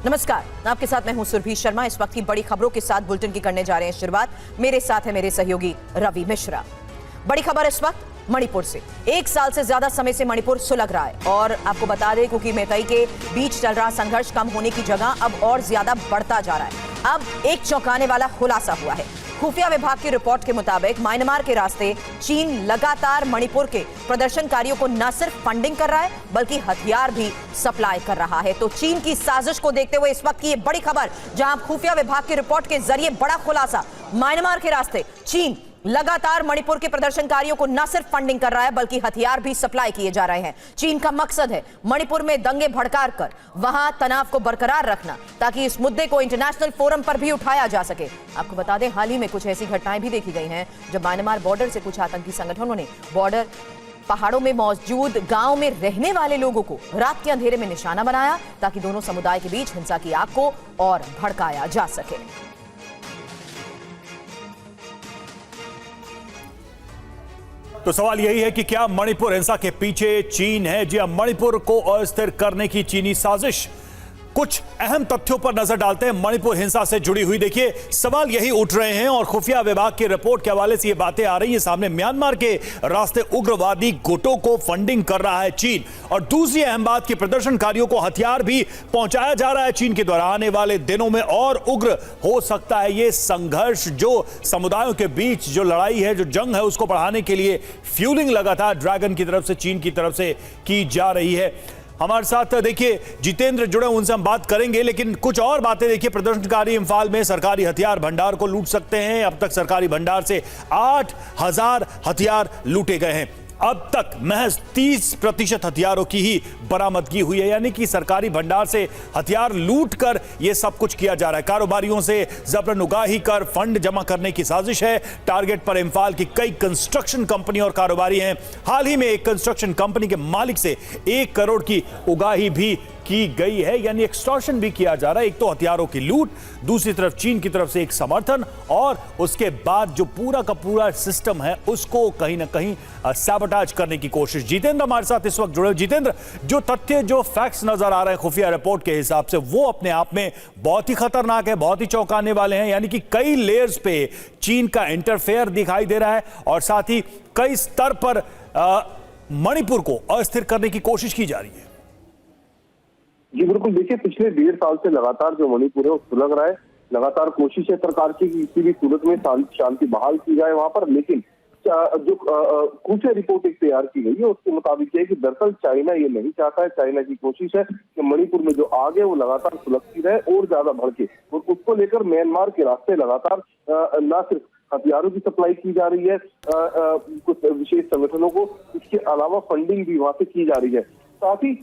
नमस्कार, आपके साथ मैं हूं सुरभि शर्मा। इस वक्त की बड़ी खबरों के साथ बुलेटिन की करने जा रहे हैं शुरुआत। मेरे साथ है मेरे सहयोगी रवि मिश्रा। बड़ी खबर इस वक्त मणिपुर से। 1 साल से ज्यादा समय से मणिपुर सुलग रहा है और आपको बता दें क्योंकि मैतेई के बीच चल रहा संघर्ष कम होने की जगह अब और ज्यादा बढ़ता जा रहा है। अब एक चौंकाने वाला खुलासा हुआ है। खुफिया विभाग की रिपोर्ट के मुताबिक म्यांमार के रास्ते चीन लगातार मणिपुर के प्रदर्शनकारियों को न सिर्फ फंडिंग कर रहा है बल्कि हथियार भी सप्लाई कर रहा है। तो चीन की साजिश को देखते हुए इस वक्त की ये बड़ी खबर, जहां खुफिया विभाग की रिपोर्ट के जरिए बड़ा खुलासा, म्यांमार के रास्ते चीन लगातार मणिपुर के प्रदर्शनकारियों को न सिर्फ फंडिंग कर रहा है बल्कि हथियार भी सप्लाई किए जा रहे हैं। चीन का मकसद है मणिपुर में दंगे भड़का कर वहां तनाव को बरकरार रखना ताकि इस मुद्दे को इंटरनेशनल फोरम पर भी उठाया जा सके। आपको बता दें, हाल ही में कुछ ऐसी घटनाएं भी देखी गई हैं जब म्यांमार बॉर्डर से कुछ आतंकी संगठनों ने बॉर्डर पहाड़ों में मौजूद गांव में रहने वाले लोगों को रात के अंधेरे में निशाना बनाया ताकि दोनों समुदाय के बीच हिंसा की आग को और भड़काया जा सके। तो सवाल यही है कि क्या मणिपुर हिंसा के पीछे चीन है? जी, मणिपुर को अस्थिर करने की चीनी साजिश। कुछ अहम तथ्यों पर नजर डालते हैं मणिपुर हिंसा से जुड़ी हुई। देखिए, सवाल यही उठ रहे हैं और खुफिया विभाग की रिपोर्ट के हवाले से ये बातें आ रही हैं सामने। म्यांमार के रास्ते उग्रवादी गुटों को फंडिंग कर रहा है चीन, और दूसरी अहम बात कि प्रदर्शनकारियों को हथियार भी पहुंचाया जा रहा है चीन के द्वारा। आने वाले दिनों में और उग्र हो सकता है ये संघर्ष। जो समुदायों के बीच जो लड़ाई है, जो जंग है, उसको बढ़ाने के लिए फ्यूलिंग लगातार ड्रैगन की तरफ से, चीन की तरफ से की जा रही है। हमारे साथ देखिए जितेंद्र जुड़े, उनसे हम बात करेंगे, लेकिन कुछ और बातें देखिए। प्रदर्शनकारी इम्फाल में सरकारी हथियार भंडार को लूट सकते हैं। अब तक सरकारी भंडार से 8,000 हथियार लूटे गए हैं। अब तक महज 30% हथियारों की ही बरामदगी हुई है, यानी कि सरकारी भंडार से हथियार लूट कर यह सब कुछ किया जा रहा है। कारोबारियों से जबरन उगाही कर फंड जमा करने की साजिश है। टारगेट पर इम्फाल की कई कंस्ट्रक्शन कंपनी और कारोबारी हैं। हाल ही में एक कंस्ट्रक्शन कंपनी के मालिक से 1 करोड़ की उगाही भी की गई है, यानी एक्सटॉर्शन भी किया जा रहा है। एक तो हथियारों की लूट, दूसरी तरफ चीन की तरफ से एक समर्थन, और उसके बाद जो पूरा का पूरा सिस्टम है उसको कहीं ना कहीं सैबोटाज करने की कोशिश। जितेंद्र हमारे साथ इस वक्त जुड़े। जितेंद्र, जो तथ्य, जो फैक्ट्स नजर आ रहे हैं खुफिया रिपोर्ट के हिसाब से, वो अपने आप में बहुत ही खतरनाक है, बहुत ही चौंकाने वाले हैं। यानी कि कई लेयर्स पे चीन का इंटरफेयर दिखाई दे रहा है और साथ ही कई स्तर पर मणिपुर को अस्थिर करने की कोशिश की जा रही है। जी बिल्कुल, देखिए पिछले 1.5 साल से लगातार जो मणिपुर है वो सुलग रहा है। लगातार कोशिश है सरकार की कि किसी भी सूरत में शांति बहाल की जाए वहां पर, लेकिन जो खुफिया रिपोर्ट एक तैयार की गई है उसके मुताबिक है कि दरअसल चाइना ये नहीं चाहता है। चाइना की कोशिश है कि मणिपुर में जो आग है वो लगातार सुलगती रहे और ज्यादा भड़के, और उसको लेकर म्यांमार के रास्ते लगातार न सिर्फ हथियारों की सप्लाई की जा रही है कुछ विशेष संगठनों को, इसके अलावा फंडिंग भी वहां से की जा रही है। साथ ही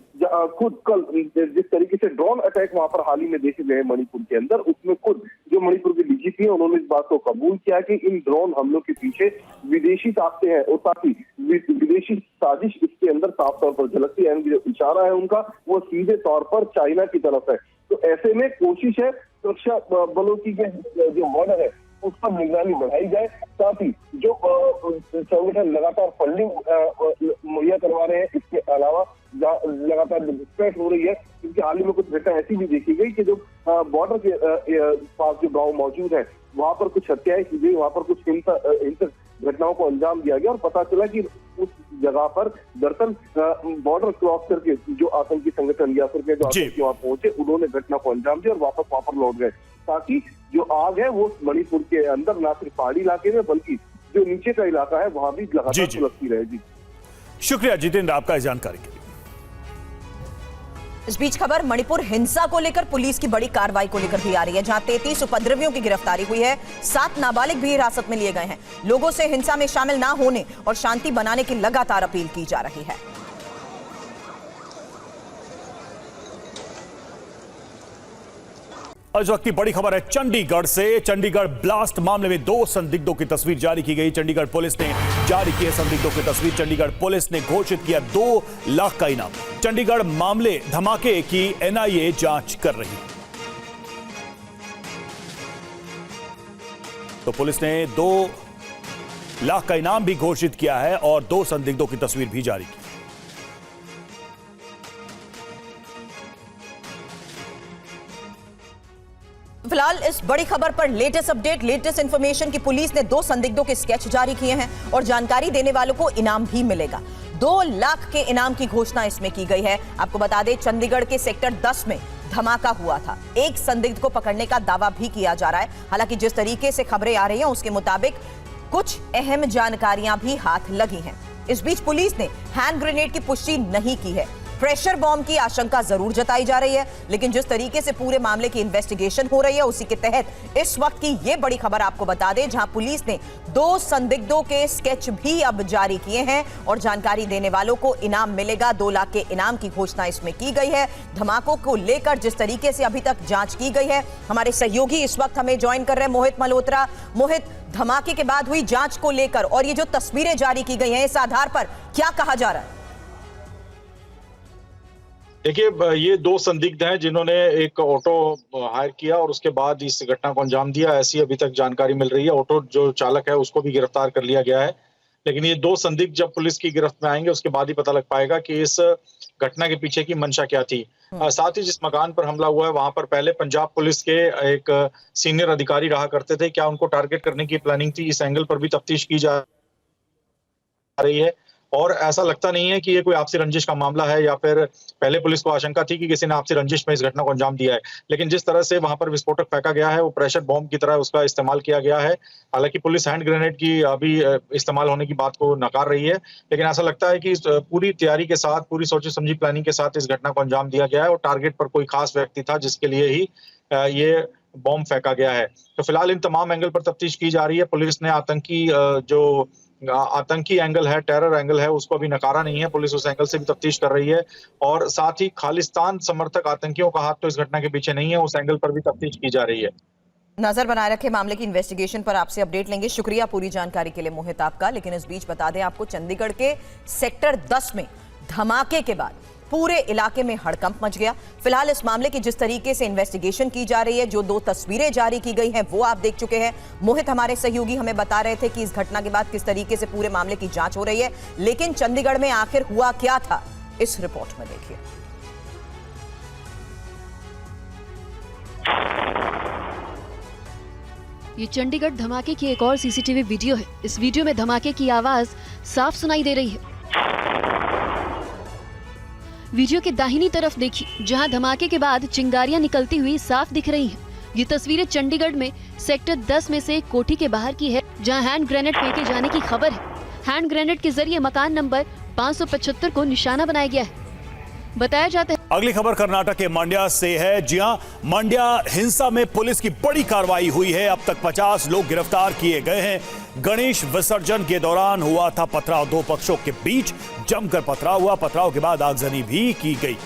खुद कल जिस तरीके से ड्रोन अटैक वहां पर हाल ही में देखे गए मणिपुर के अंदर, उसमें खुद जो मणिपुर के डीजीपी है उन्होंने इस बात को कबूल किया कि इन ड्रोन हमलों के पीछे विदेशी ताकतें हैं और साथ ही विदेशी साजिश इसके अंदर साफ तौर पर झलकती है। जो इशारा है उनका वो सीधे तौर पर चाइना की तरफ है। तो ऐसे में कोशिश है सुरक्षा बलों की जो बॉर्डर है उस पर निगरानी बढ़ाई जाए, साथ ही जो संगठन लगातार फंडिंग मुहैया करवा रहे हैं, इसके अलावा लगातार जो घुसपैठ हो रही है, क्योंकि हाल ही में कुछ घटना ऐसी भी देखी गई कि जो बॉर्डर के पास जो गांव मौजूद है वहां पर कुछ हत्याएं की गई, वहां पर कुछ हिंसक घटनाओं को अंजाम दिया गया और पता चला कि उस जगह पर दरअसल बॉर्डर क्रॉस करके जो आतंकी संगठन या फिर जो आतंकी वहां पहुंचे उन्होंने घटना को अंजाम दिया और वापस वहां पर लौट गए, ताकि जो आग है वो मणिपुर के अंदर न सिर्फ पहाड़ी इलाके में बल्कि जो नीचे का इलाका है वहां भी लगातार सुलगती रहेगी। शुक्रिया जितेंद्र आपका इस जानकारी के लिए। इस बीच खबर मणिपुर हिंसा को लेकर पुलिस की बड़ी कार्रवाई को लेकर भी आ रही है, जहां 33 उपद्रवियों की गिरफ्तारी हुई है। 7 नाबालिग भी हिरासत में लिए गए हैं। लोगों से हिंसा में शामिल ना होने और शांति बनाने की लगातार अपील की जा रही है। इस वक्त की बड़ी खबर है चंडीगढ़ से। चंडीगढ़ ब्लास्ट मामले में 2 संदिग्धों की तस्वीर जारी की गई। चंडीगढ़ पुलिस ने जारी की है संदिग्धों की तस्वीर। चंडीगढ़ पुलिस ने घोषित किया 2 लाख का इनाम। चंडीगढ़ मामले धमाके की एनआईए जांच कर रही है। तो पुलिस ने 2 लाख का इनाम भी घोषित किया है और 2 संदिग्धों की तस्वीर भी जारी की। फिलहाल इस बड़ी खबर पर लेटेस्ट अपडेट, लेटेस्ट इंफॉर्मेशन की पुलिस ने 2 संदिग्धों के स्केच जारी किए हैं और जानकारी देने वालों को इनाम भी मिलेगा। 2 लाख के इनाम की घोषणा इसमें की गई है। आपको बता दें, चंडीगढ़ के सेक्टर 10 में धमाका हुआ था। एक संदिग्ध को पकड़ने का दावा भी किया जा रहा है। हालांकि जिस तरीके से खबरें आ रही हैं उसके मुताबिक कुछ अहम जानकारियां भी हाथ लगी हैं। इस बीच पुलिस ने हैंड ग्रेनेड की पुष्टि नहीं की है। प्रेशर बॉम्ब की आशंका जरूर जताई जा रही है, लेकिन जिस तरीके से पूरे मामले की इन्वेस्टिगेशन हो रही है उसी के तहत इस वक्त की यह बड़ी खबर आपको बता दें, जहां पुलिस ने 2 संदिग्धों के स्केच भी अब जारी किए हैं और जानकारी देने वालों को इनाम मिलेगा। 2 लाख के इनाम की घोषणा इसमें की गई है। धमाकों को लेकर जिस तरीके से अभी तक जांच की गई है, हमारे सहयोगी इस वक्त हमें ज्वाइन कर रहे हैं मोहित मल्होत्रा। मोहित, धमाके के बाद हुई जांच को लेकर और ये जो तस्वीरें जारी की गई हैं, इस आधार पर क्या कहा जा रहा है? देखिए, ये 2 संदिग्ध हैं जिन्होंने एक ऑटो हायर किया और उसके बाद इस घटना को अंजाम दिया, ऐसी अभी तक जानकारी मिल रही है। ऑटो जो चालक है उसको भी गिरफ्तार कर लिया गया है, लेकिन ये 2 संदिग्ध जब पुलिस की गिरफ्त में आएंगे उसके बाद ही पता लग पाएगा कि इस घटना के पीछे की मंशा क्या थी। साथ ही जिस मकान पर हमला हुआ है वहां पर पहले पंजाब पुलिस के एक सीनियर अधिकारी रहा करते थे। क्या उनको टारगेट करने की प्लानिंग थी? इस एंगल पर भी तफ्तीश की जा रही है और ऐसा लगता नहीं है कि ये कोई आपसी रंजिश का मामला है या फिर पहले पुलिस को आशंका थी कि किसी ने आपसी रंजिश में इस घटना को अंजाम दिया है। लेकिन जिस तरह से वहां पर विस्फोटक फेंका गया है वो प्रेशर बॉम्ब की तरह उसका इस्तेमाल किया गया है। हालांकि पुलिस हैंड ग्रेनेड की अभी इस्तेमाल होने की बात को नकार रही है, लेकिन ऐसा लगता है कि पूरी तैयारी के साथ, पूरी सोची समझी प्लानिंग के साथ इस घटना को अंजाम दिया गया है और टारगेट पर कोई खास व्यक्ति था जिसके लिए ही ये बॉम्ब फेंका गया है। तो फिलहाल इन तमाम एंगल पर तफ्तीश की जा रही है। पुलिस ने आतंकी एंगल है, टेरर एंगल है, उसको अभी नकारा नहीं है। पुलिस उस एंगल से भी तफ्तीश कर रही है और साथ ही खालिस्तान समर्थक आतंकियों का हाथ तो इस घटना के पीछे नहीं है, उस एंगल पर भी तफ्तीश की जा रही है। नजर बनाए रखे मामले की इन्वेस्टिगेशन पर आपसे अपडेट लेंगे। शुक्रिया पूरी जानकारी के लिए मोहित आपका। लेकिन इस बीच बता दें आपको, चंडीगढ़ के सेक्टर 10 में धमाके के बाद पूरे इलाके में हड़कंप मच गया। फिलहाल इस मामले की जिस तरीके से इन्वेस्टिगेशन की जा रही है, जो 2 तस्वीरें जारी की गई हैं वो आप देख चुके हैं। मोहित हमारे सहयोगी हमें बता रहे थे कि इस घटना के बाद किस तरीके से पूरे मामले की जांच हो रही है, लेकिन चंडीगढ़ में आखिर हुआ क्या था, इस रिपोर्ट में देखिए। ये चंडीगढ़ धमाके की एक और सीसीटीवी वीडियो है। इस वीडियो में धमाके की आवाज साफ सुनाई दे रही है। वीडियो के दाहिनी तरफ देखिए, जहां धमाके के बाद चिंगारियां निकलती हुई साफ दिख रही हैं। ये तस्वीरें चंडीगढ़ में सेक्टर 10 में से कोठी के बाहर की है, जहां हैंड ग्रेनेड फेंके जाने की खबर है। हैंड ग्रेनेड के जरिए मकान नंबर 575 को निशाना बनाया गया है। बताया जाता है। अगली खबर कर्नाटक के मांड्या से है। जी हां, मांड्या हिंसा में पुलिस की बड़ी कार्रवाई हुई है। अब तक 50 लोग गिरफ्तार किए गए हैं। गणेश विसर्जन के दौरान हुआ था पथराव, 2 पक्षों के बीच जमकर पथराव हुआ। पथराव के बाद आगजनी भी की गई।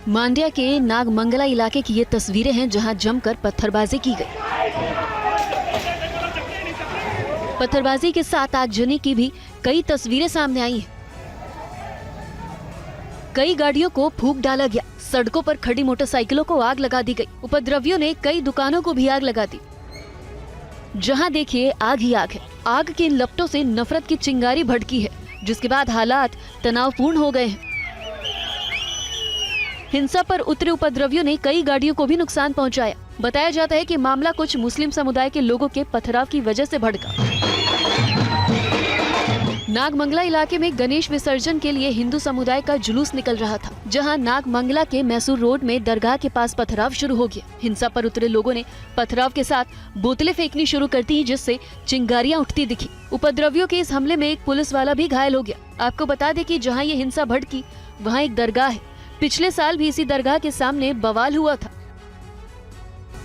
मांड्या के नागमंगला इलाके की ये तस्वीरें हैं, जहां जमकर पत्थरबाजी की गई। पत्थरबाजी के साथ आगजनी की भी कई तस्वीरें सामने आई हैं। कई गाड़ियों को फूंक डाला गया, सड़कों पर खड़ी मोटरसाइकिलों को आग लगा दी गई। उपद्रवियों ने कई दुकानों को भी आग लगा दी। जहां देखिए आग ही आग है। आग के इन लपटों से नफरत की चिंगारी भड़की है, जिसके बाद हालात तनावपूर्ण हो गए हैं। हिंसा पर उतरे उपद्रवियों ने कई गाड़ियों को भी नुकसान पहुंचाया। बताया जाता है कि मामला कुछ मुस्लिम समुदाय के लोगों के पथराव की वजह से भड़का। नागमंगला इलाके में गणेश विसर्जन के लिए हिंदू समुदाय का जुलूस निकल रहा था, जहां नागमंगला के मैसूर रोड में दरगाह के पास पथराव शुरू हो गया। हिंसा पर उतरे लोगों ने पथराव के साथ बोतलें फेंकनी शुरू कर दी, जिससे चिंगारियां उठती दिखी। उपद्रवियों के इस हमले में एक पुलिस वाला भी घायल हो गया। आपको बता दें कि जहां ये हिंसा भड़की वहां एक दरगाह है। पिछले साल भी इसी दरगाह के सामने बवाल हुआ था।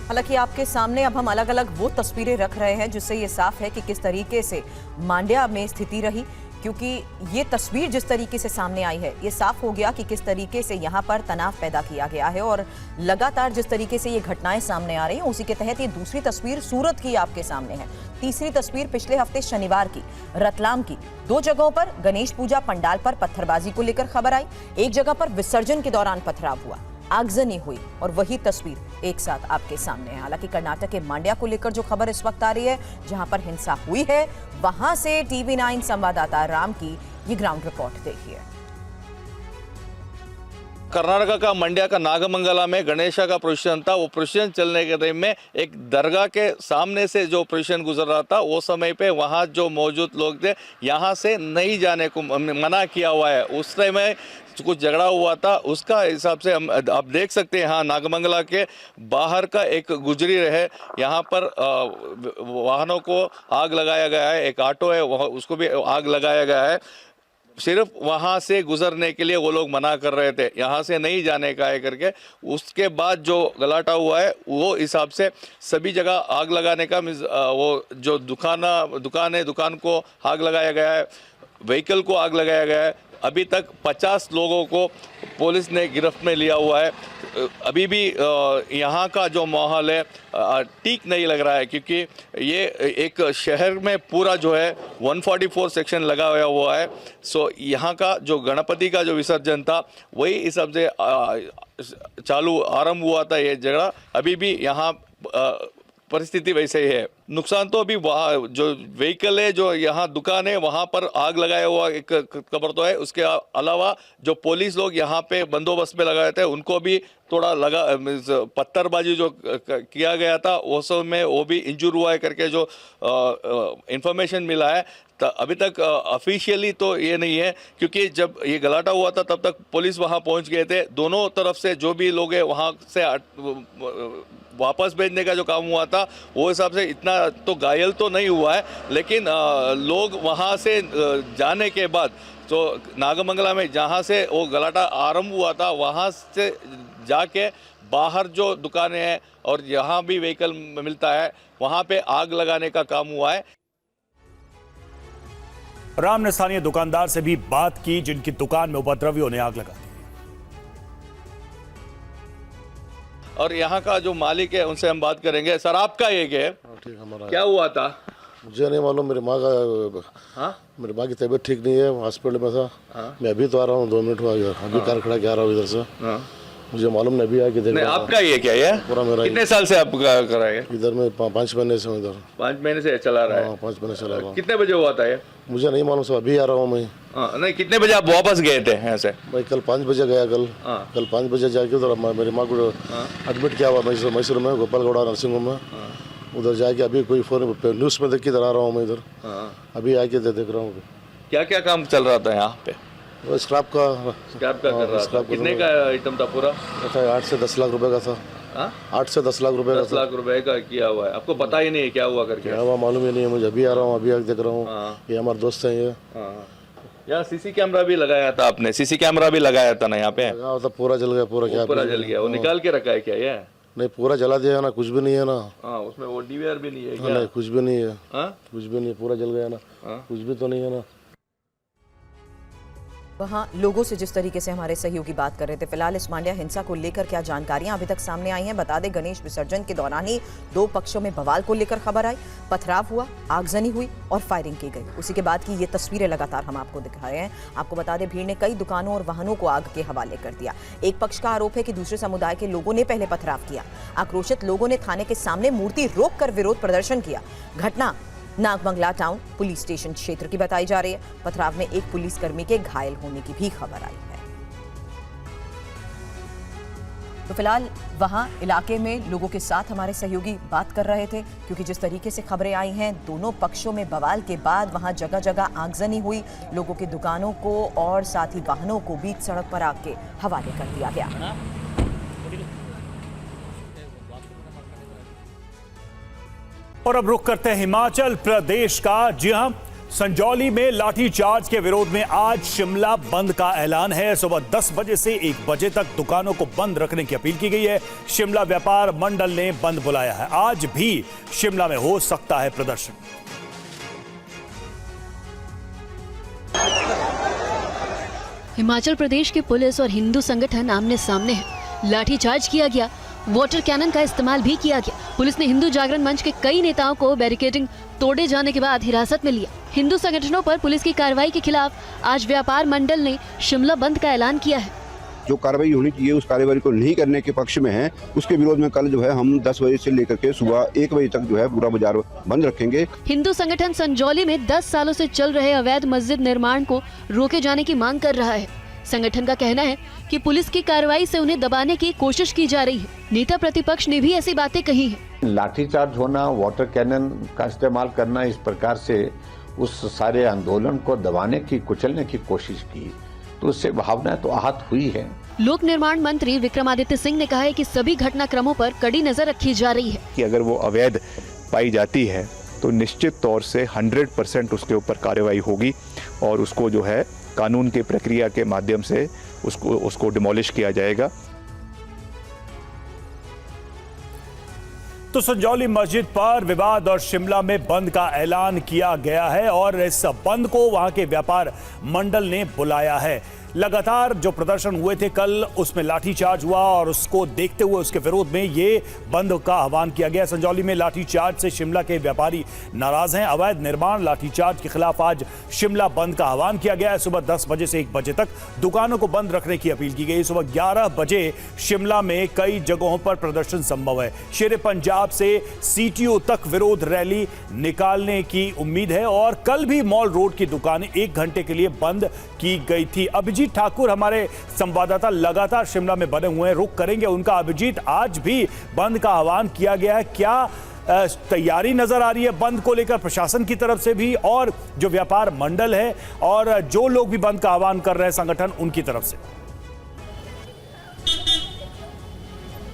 हालांकि आपके सामने अब हम अलग अलग वो तस्वीरें रख रहे हैं जिससे ये साफ है कि किस तरीके से मांड्या में स्थिति रही, क्योंकि ये तस्वीर जिस तरीके से सामने आई है ये साफ हो गया कि किस तरीके से यहाँ पर तनाव पैदा किया गया है। और लगातार जिस तरीके से ये घटनाएं सामने आ रही हैं उसी के तहत ये दूसरी तस्वीर सूरत की आपके सामने है। तीसरी तस्वीर पिछले हफ्ते शनिवार की रतलाम की। 2 जगहों पर गणेश पूजा पंडाल पर पत्थरबाजी को लेकर खबर आई। एक जगह पर विसर्जन के दौरान पथराव हुआ, आगजनी हुई और वही तस्वीर एक साथ आपके सामने है। हालांकि कर्नाटक के मांड्या को लेकर जो खबर इस वक्त आ रही है, जहां पर हिंसा हुई है, वहां से टीवी 9 संवाददाता राम की ये ग्राउंड रिपोर्ट देखिए। कर्नाटका का मंड्या का नागमंगला में गणेशा का प्रोसेशन था। वो प्रोसेशन चलने के टाइम में एक दरगाह के सामने से जो प्रोसेशन गुजर रहा था, वो समय पे वहाँ जो मौजूद लोग थे यहाँ से नहीं जाने को मना किया हुआ है। उस टाइम में कुछ झगड़ा हुआ था, उसका हिसाब से हम आप देख सकते हैं। हाँ, नागमंगला के बाहर का एक गुजरी है, यहाँ पर वाहनों को आग लगाया गया है। एक ऑटो है, उसको भी आग लगाया गया है। सिर्फ वहाँ से गुजरने के लिए वो लोग मना कर रहे थे, यहाँ से नहीं जाने का है करके। उसके बाद जो गलाटा हुआ है वो हिसाब से सभी जगह आग लगाने का वो जो दुकान को आग लगाया गया है, व्हीकल को आग लगाया गया है। अभी तक 50 लोगों को पुलिस ने गिरफ्त में लिया हुआ है। अभी भी यहाँ का जो माहौल है ठीक नहीं लग रहा है, क्योंकि ये एक शहर में पूरा जो है 144 सेक्शन लगा हुआ है। सो यहाँ का जो गणपति का जो विसर्जन था वही हिसाब से आरंभ हुआ था ये झगड़ा। अभी भी यहाँ परिस्थिति वैसे ही है। नुकसान तो अभी वहाँ जो व्हीकल है, जो यहाँ दुकान है, वहाँ पर आग लगाया हुआ एक खबर तो है। उसके अलावा जो पुलिस लोग यहाँ पे बंदोबस्त में लगाए थे, उनको भी थोड़ा पत्थरबाजी जो किया गया था उस में वो भी इंजूर हुआ है करके जो इंफॉर्मेशन मिला है। अभी तक ऑफिशियली तो ये नहीं है, क्योंकि जब ये गलाटा हुआ था तब तक पुलिस वहाँ पहुँच गए थे। दोनों तरफ से जो भी लोग हैं वहाँ से वापस भेजने का जो काम हुआ था, वो हिसाब से इतना तो घायल तो नहीं हुआ है। लेकिन लोग वहाँ से जाने के बाद तो नागमंगला में जहाँ से वो गलाटा आरंभ हुआ था, वहाँ से जाके बाहर जो दुकानें हैं और यहाँ भी व्हीकल मिलता है, वहाँ पे आग लगाने का काम हुआ है। राम ने स्थानीय दुकानदार से भी बात की, जिनकी दुकान में उपद्रवियों ने आग लगा दी। और यहाँ का जो मालिक है उनसे हम बात करेंगे। सर, आपका ये है? ठीक, हमारा क्या हुआ था? मुझे नहीं मालूम। मेरी माँ की तबीयत ठीक नहीं है, हॉस्पिटल में था। मैं अभी तो आ रहा हूँ, 2 मिनट हुआ अभी कार खड़ा के आ रहा हूँ इधर से। मुझे मालूम नहीं, अभी आके देख। आपका ये क्या है? पूरा मेरा। कितने साल से आप कराए? इधर में 5 महीने से हूँ इधर। 5 महीने से चला रहा है? 5 महीने चला रहा हूँ। कितने बजे हुआ था ये? मुझे नहीं मालूम, सब अभी आ रहा हूँ मैं। नहीं, कितने बजे आप वापस गए थे यहाँ से? भाई कल 5 बजे गया। कल 5 बजे जाके उधर मेरी माँ को एडमिट किया हुआ मैसूर में, गोपालगौड़ा नर्सिंग होम में। उधर जाके अभी कोई फोन न्यूज़ में देख के इधर आ रहा हूँ मैं इधर। अभी आके देख रहा हूँ। क्या क्या काम चल रहा था यहाँ पे? स्क्रैप का कर रहा था। कितने का आइटम था पूरा? 8 से 10 लाख रुपए का था। 8 से 10 लाख रुपए का। 10 लाख रुपए का किया हुआ है। आपको पता ही नहीं है क्या हुआ करके? क्या हुआ मालूम ही नहीं है मुझे। अभी आ रहा हूँ, अभी आके देख रहा हूँ। ये हमारे दोस्त हैं ये। यहाँ सीसी कैमरा भी लगाया था आपने? सीसी कैमरा भी लगाया था ना यहाँ पे? तो पूरा जल गया। पूरा जल गया। वो निकाल के रखा है क्या ये? नहीं, पूरा जला दिया है ना, कुछ भी नहीं है ना। उसमें वो डीवीआर भी नहीं है क्या? नहीं, कुछ भी नहीं है। कुछ भी नहीं, पूरा जल गया ना। कुछ भी तो नहीं है ना। वहाँ लोगों से जिस तरीके से हमारे सहयोगी बात कर रहे थे। फिलहाल इस मांड्या हिंसा को लेकर क्या जानकारियां अभी तक सामने आई हैं, बता दें गणेश विसर्जन के दौरान ही 2 पक्षों में बवाल को लेकर खबर आई। पथराव हुआ, आगजनी हुई और फायरिंग की गई। उसी के बाद की ये तस्वीरें लगातार हम आपको दिखा रहे हैं। आपको बता दें, भीड़ ने कई दुकानों और वाहनों को आग के हवाले कर दिया। एक पक्ष का आरोप है कि दूसरे समुदाय के लोगों ने पहले पथराव किया। आक्रोशित लोगों ने थाने के सामने मूर्ति रोककर विरोध प्रदर्शन किया। घटना नागमंगला टाउन पुलिस स्टेशन क्षेत्र की बताई जा रही है। पथराव में एक पुलिसकर्मी के घायल होने की भी खबर आई है। तो फिलहाल वहां इलाके में लोगों के साथ हमारे सहयोगी बात कर रहे थे, क्योंकि जिस तरीके से खबरें आई हैं, दोनों पक्षों में बवाल के बाद वहां जगह जगह आगजनी हुई। लोगों की दुकानों को और साथ ही वाहनों को बीच सड़क पर आग के हवाले कर दिया गया। और अब रुख करते हैं हिमाचल प्रदेश का। जी हां, संजौली में लाठीचार्ज के विरोध में आज शिमला बंद का ऐलान है। सुबह 10 बजे से 1 बजे तक दुकानों को बंद रखने की अपील की गई है। शिमला व्यापार मंडल ने बंद बुलाया है। आज भी शिमला में हो सकता है प्रदर्शन। हिमाचल प्रदेश की पुलिस और हिंदू संगठन आमने सामने हैं। लाठीचार्ज किया गया, वाटर कैनन का इस्तेमाल भी किया गया। पुलिस ने हिंदू जागरण मंच के कई नेताओं को बैरिकेडिंग तोड़े जाने के बाद हिरासत में लिया। हिंदू संगठनों पर पुलिस की कार्रवाई के खिलाफ आज व्यापार मंडल ने शिमला बंद का ऐलान किया है। जो कार्रवाई होनी चाहिए उस कार्रवाई को नहीं करने के पक्ष में है, उसके विरोध में कल जो है हम 10 बजे से लेकर के सुबह 1 बजे तक जो है पूरा बाजार बंद रखेंगे। हिंदू संगठन संजौली में 10 सालों से चल रहे अवैध मस्जिद निर्माण को रोके जाने की मांग कर रहा है। संगठन का कहना है कि पुलिस की कार्रवाई से उन्हें दबाने की कोशिश की जा रही है। नेता प्रतिपक्ष ने भी ऐसी बातें कही हैं। लाठीचार्ज होना, वाटर कैनन का इस्तेमाल करना, इस प्रकार से उस सारे आंदोलन को दबाने की, कुचलने की कोशिश की, तो उससे भावनाएं तो आहत हुई है। लोक निर्माण मंत्री विक्रमादित्य सिंह ने कहा है कि सभी घटनाक्रमों पर कड़ी नजर रखी जा रही है कि अगर वो अवैध पाई जाती है तो निश्चित तौर से 100% उसके ऊपर कार्रवाई होगी और उसको जो है कानून की प्रक्रिया के माध्यम से उसको डिमोलिश किया जाएगा। तो संजौली मस्जिद पर विवाद और शिमला में बंद का ऐलान किया गया है और इस बंद को वहां के व्यापार मंडल ने बुलाया है। लगातार जो प्रदर्शन हुए थे कल, उसमें लाठीचार्ज हुआ और उसको देखते हुए उसके विरोध में ये बंद का आह्वान किया गया। संजौली में लाठीचार्ज से शिमला के व्यापारी नाराज हैं। अवैध निर्माण, लाठीचार्ज के खिलाफ आज शिमला बंद का आह्वान किया गया है। सुबह 10 बजे से 1 बजे तक दुकानों को बंद रखने की अपील की गई। सुबह 11 बजे शिमला में कई जगहों पर प्रदर्शन संभव है। शेर पंजाब से CTO तक विरोध रैली निकालने की उम्मीद है और कल भी मॉल रोड की दुकानें 1 घंटे के लिए बंद की गई थी। अभिजीत ठाकुर हमारे संवाददाता लगातार शिमला में बने हुए हैं, रुक करेंगे उनका। अभिजीत, आज भी बंद का आह्वान किया गया है, क्या तैयारी नजर आ रही है बंद को लेकर प्रशासन की तरफ से भी और जो व्यापार मंडल है और जो लोग भी बंद का आह्वान कर रहे हैं संगठन, उनकी तरफ से?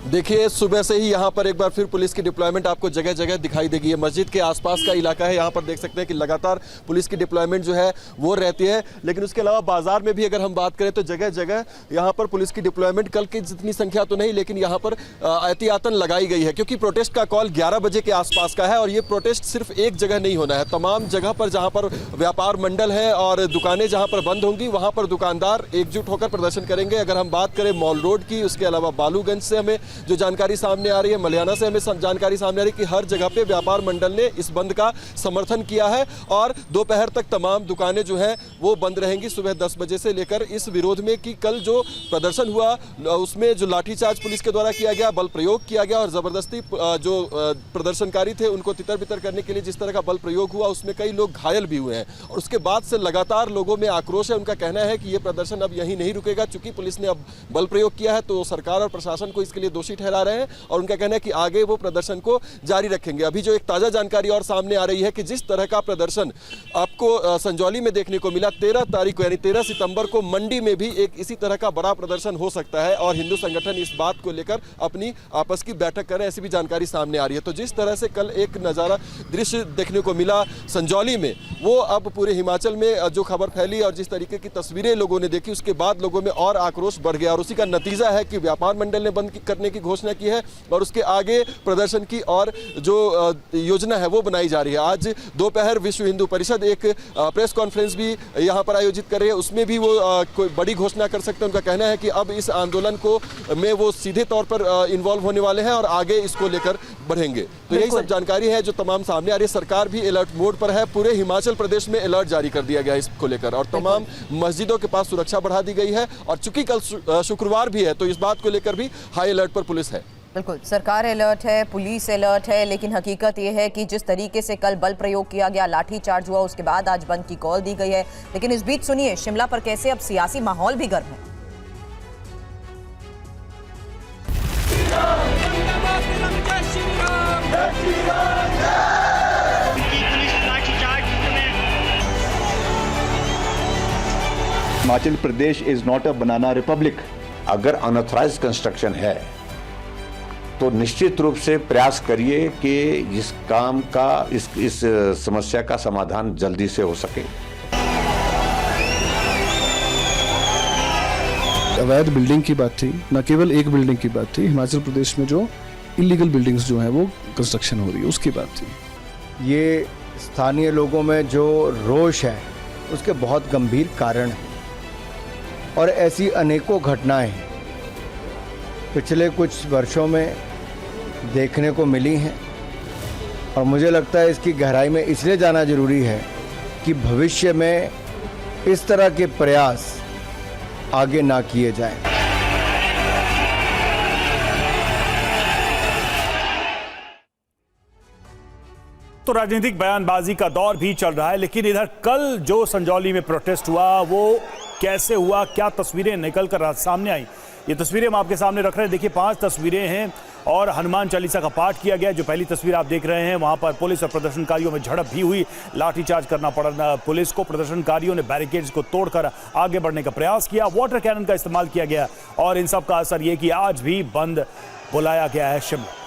देखिए, सुबह से ही यहाँ पर एक बार फिर पुलिस की डिप्लॉयमेंट आपको जगह जगह दिखाई देगी। ये मस्जिद के आसपास का इलाका है, यहाँ पर देख सकते हैं कि लगातार पुलिस की डिप्लॉयमेंट जो है वो रहती है। लेकिन उसके अलावा बाजार में भी अगर हम बात करें तो जगह जगह यहाँ पर पुलिस की डिप्लॉयमेंट, कल की जितनी संख्या तो नहीं, लेकिन यहाँ पर एहतियातन लगाई गई है क्योंकि प्रोटेस्ट का कॉल 11 बजे के आसपास का है और ये प्रोटेस्ट सिर्फ एक जगह नहीं होना है। तमाम जगह पर जहाँ पर व्यापार मंडल है और दुकानें जहाँ पर बंद होंगी वहाँ पर दुकानदार एकजुट होकर प्रदर्शन करेंगे। अगर हम बात करें मॉल रोड की, उसके अलावा बालूगंज से हमें जो जानकारी सामने आ रही है, मलियाना से हमें जानकारी सामने आ रही है कि हर जगह पे व्यापार मंडल ने इस बंद का समर्थन किया है और दोपहर तक तमाम दुकानें जो हैं वो बंद रहेंगी सुबह 10 बजे से लेकर। इस विरोध में कि कल जो प्रदर्शन हुआ उसमें जो लाठीचार्ज पुलिस के द्वारा किया गया, बल प्रयोग किया गया और जबरदस्ती जो प्रदर्शनकारी थे उनको तितर बितर करने के लिए जिस तरह का बल प्रयोग हुआ, उसमें कई लोग घायल भी हुए हैं और उसके बाद से लगातार लोगों में आक्रोश है। उनका कहना है कि ये प्रदर्शन अब यहीं नहीं रुकेगा, चूंकि पुलिस ने अब बल प्रयोग किया है तो सरकार और प्रशासन को इसके लिए दोषी ठहरा रहे हैं और उनका कहना है कि आगे वो प्रदर्शन को जारी रखेंगे। अभी जो एक ताजा जानकारी और सामने आ रही है कि जिस तरह का प्रदर्शन आपको संजौली में देखने को मिला, 13 तारीख को यानी 13 सितंबर को मंडी में भी एक इसी तरह का बड़ा प्रदर्शन हो सकता है और हिंदू संगठन इस बात को लेकर अपनी आपस की बैठक करें, ऐसी भी जानकारी सामने आ रही है। तो जिस तरह से कल एक नज़ारा दृश्य देखने को मिला संजौली में, वो अब पूरे हिमाचल में जो खबर फैली और जिस तरीके की तस्वीरें लोगों ने देखी, उसके बाद लोगों में और आक्रोश बढ़ गया और उसी का नतीजा है कि व्यापार मंडल ने बंद करने की घोषणा की है और उसके आगे प्रदर्शन की और जो योजना है वो बनाई जा रही है। आज दोपहर विश्व हिंदू परिषद एक प्रेस कॉन्फ्रेंस भी यहाँ पर आयोजित कर रही है, उसमें भी वो कोई बड़ी घोषणा कर सकते हैं। उनका कहना है कि अब इस आंदोलन को में वो सीधे तौर पर इन्वॉल्व होने वाले हैं और आगे इसको लेकर बढ़ेंगे। तो यही सब जानकारी है जो तमाम सामने आ रही है। सरकार भी अलर्ट मोड पर है, पूरे हिमाचल प्रदेश में अलर्ट जारी कर दिया गया है इसको लेकर और तमाम मस्जिदों के पास सुरक्षा बढ़ा दी गई है और चूंकि कल शुक्रवार भी है तो इस बात को लेकर भी हाई अलर्ट पर पुलिस है। बिल्कुल, सरकार अलर्ट है, पुलिस अलर्ट है, लेकिन हकीकत यह है कि जिस तरीके से कल बल प्रयोग किया गया, लाठी चार्ज हुआ, उसके बाद आज बंद की कॉल दी गई है। लेकिन इस बीच सुनिए शिमला पर कैसे अब सियासी माहौल भी गर्म है। Himachal Pradesh is not a banana republic. अगर अनऑथराइज्ड कंस्ट्रक्शन है तो निश्चित रूप से प्रयास करिए कि इस काम का इस समस्या का समाधान जल्दी से हो सके। अवैध बिल्डिंग की बात थी, न केवल एक बिल्डिंग की बात थी, हिमाचल प्रदेश में जो इलीगल बिल्डिंग्स जो हैं वो कंस्ट्रक्शन हो रही है उसकी बात थी। ये स्थानीय लोगों में जो रोष है उसके बहुत गंभीर कारण हैं और ऐसी अनेकों घटनाएं पिछले कुछ वर्षों में देखने को मिली हैं और मुझे लगता है इसकी गहराई में इसलिए जाना जरूरी है कि भविष्य में इस तरह के प्रयास आगे ना किए जाएं। तो राजनीतिक बयानबाजी का दौर भी चल रहा है, लेकिन इधर कल जो संजौली में प्रोटेस्ट हुआ वो कैसे हुआ, क्या तस्वीरें निकलकर सामने आई, ये तस्वीरें हम आपके सामने रख रहे हैं। देखिए 5 तस्वीरें हैं और हनुमान चालीसा का पाठ किया गया। जो पहली तस्वीर आप देख रहे हैं वहां पर पुलिस और प्रदर्शनकारियों में झड़प भी हुई, लाठीचार्ज करना पड़ा पुलिस को। प्रदर्शनकारियों ने बैरिकेड्स को तोड़कर आगे बढ़ने का प्रयास किया, वाटर कैनन का इस्तेमाल किया गया और इन सब का असर यह कि आज भी बंद बुलाया गया है शिमला।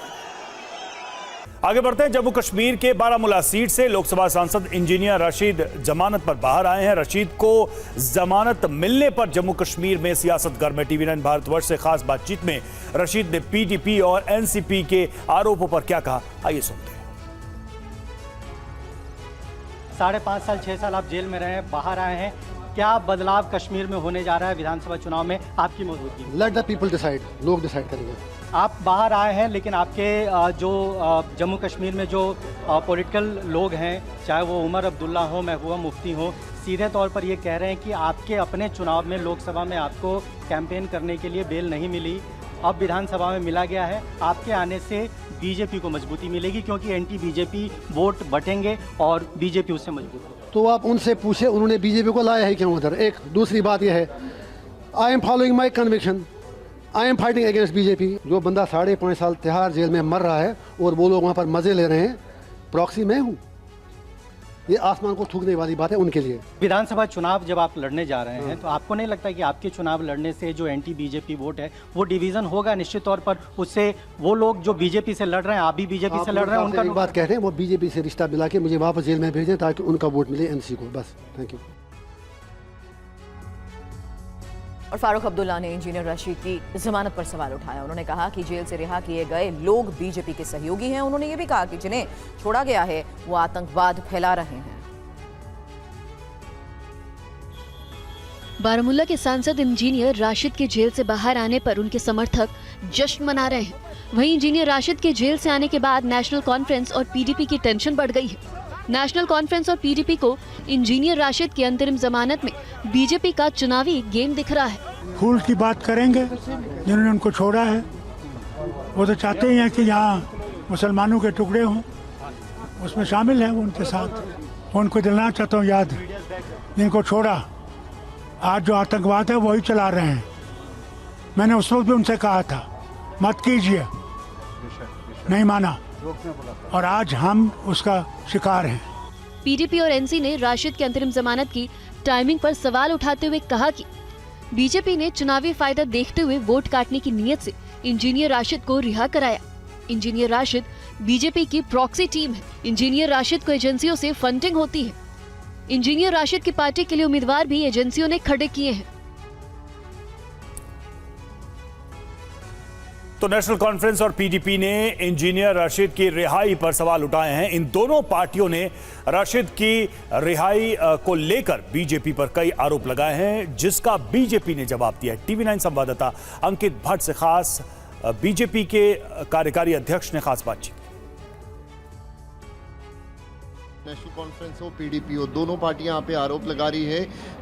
आगे बढ़ते हैं। जम्मू कश्मीर के बारामूला सीट से लोकसभा सांसद इंजीनियर रशीद जमानत पर बाहर आए हैं। रशीद को जमानत मिलने पर जम्मू कश्मीर में सियासत गर्म है। TV9 भारतवर्ष से खास बातचीत में रशीद ने PDP और NCP के आरोपों पर क्या कहा, आइए सुनते हैं। 5.5 साल 6 साल आप जेल में रहे, बाहर आए हैं, क्या बदलाव कश्मीर में होने जा रहा है विधानसभा चुनाव में आपकी मौजूदगी? लेट द पीपल डिसाइड, लोग डिसाइड करेंगे। आप बाहर आए हैं लेकिन आपके जो जम्मू कश्मीर में जो पॉलिटिकल लोग हैं, चाहे वो उमर अब्दुल्ला हो, महबूबा मुफ्ती हो, सीधे तौर पर ये कह रहे हैं कि आपके अपने चुनाव में लोकसभा में आपको कैंपेन करने के लिए बेल नहीं मिली, अब विधानसभा में मिला गया है। आपके आने से बीजेपी को मजबूती मिलेगी क्योंकि एंटी बीजेपी वोट बटेंगे और बीजेपी उससे मजबूत होगी। तो आप उनसे पूछे उन्होंने बीजेपी को लाया है क्यों उधर। एक दूसरी बात यह है, I am following my conviction, I am fighting against BJP. जो बंदा 5.5 साल तिहाड़ जेल में मर रहा है और वो लोग वहाँ पर मजे ले रहे हैं, प्रॉक्सी मैं हूँ। ये आसमान को थूकने वाली बात है उनके लिए। विधानसभा चुनाव जब आप लड़ने जा रहे हैं तो आपको नहीं लगता कि आपके चुनाव लड़ने से जो एंटी बीजेपी वोट है वो डिवीजन होगा निश्चित तौर पर, उससे वो लोग जो बीजेपी से लड़ रहे हैं, आप भी बीजेपी से लड़ रहे हैं, उनका एक बात कह रहे हैं, वो बीजेपी से रिश्ता मिला के मुझे वापस जेल में भेजें ताकि उनका वोट मिले NC को, बस। Thank you. और फारूक अब्दुल्ला ने इंजीनियर रशीद की जमानत पर सवाल उठाया। उन्होंने कहा कि जेल से रिहा किए गए लोग बीजेपी के सहयोगी हैं। उन्होंने ये भी कहा कि जिन्हें छोड़ा गया है वो आतंकवाद फैला रहे हैं। बारामूला के सांसद इंजीनियर राशिद के जेल से बाहर आने पर उनके समर्थक जश्न मना रहे हैं। वहीं इंजीनियर राशिद के जेल से आने के बाद नेशनल कॉन्फ्रेंस और PDP की टेंशन बढ़ गई है। नेशनल कॉन्फ्रेंस और PDP को इंजीनियर राशिद की अंतरिम जमानत में बीजेपी का चुनावी गेम दिख रहा है। फूल की बात करेंगे जिन्होंने उनको छोड़ा है, वो तो चाहते ही हैं कि यहाँ मुसलमानों के टुकड़े हों, उसमें शामिल हैं वो उनके साथ। उनको दिलाना चाहता हूँ याद, जिनको छोड़ा आज जो आतंकवाद है वही चला रहे हैं। मैंने उस वक्त भी उनसे कहा था मत कीजिए, नहीं माना और आज हम उसका शिकार हैं। PDP और NC ने राशिद की अंतरिम जमानत की टाइमिंग पर सवाल उठाते हुए कहा कि बीजेपी ने चुनावी फायदा देखते हुए वोट काटने की नीयत से इंजीनियर राशिद को रिहा कराया। इंजीनियर राशिद बीजेपी की प्रॉक्सी टीम है। इंजीनियर राशिद को एजेंसियों से फंडिंग होती है। इंजीनियर राशिद की पार्टी के लिए उम्मीदवार भी एजेंसियों ने खड़े किए हैं। तो नेशनल कॉन्फ्रेंस और PDP ने इंजीनियर राशिद की रिहाई पर सवाल उठाए हैं। इन दोनों पार्टियों ने राशिद की रिहाई को लेकर बीजेपी पर कई आरोप लगाए हैं, जिसका बीजेपी ने जवाब दिया है। TV9 संवाददाता अंकित भट्ट से खास बीजेपी के कार्यकारी अध्यक्ष ने खास बातचीत। नेशनल कॉन्फ्रेंस हो, PDP हो, दोनों पार्टियां यहाँ पे आरोप लगा रही है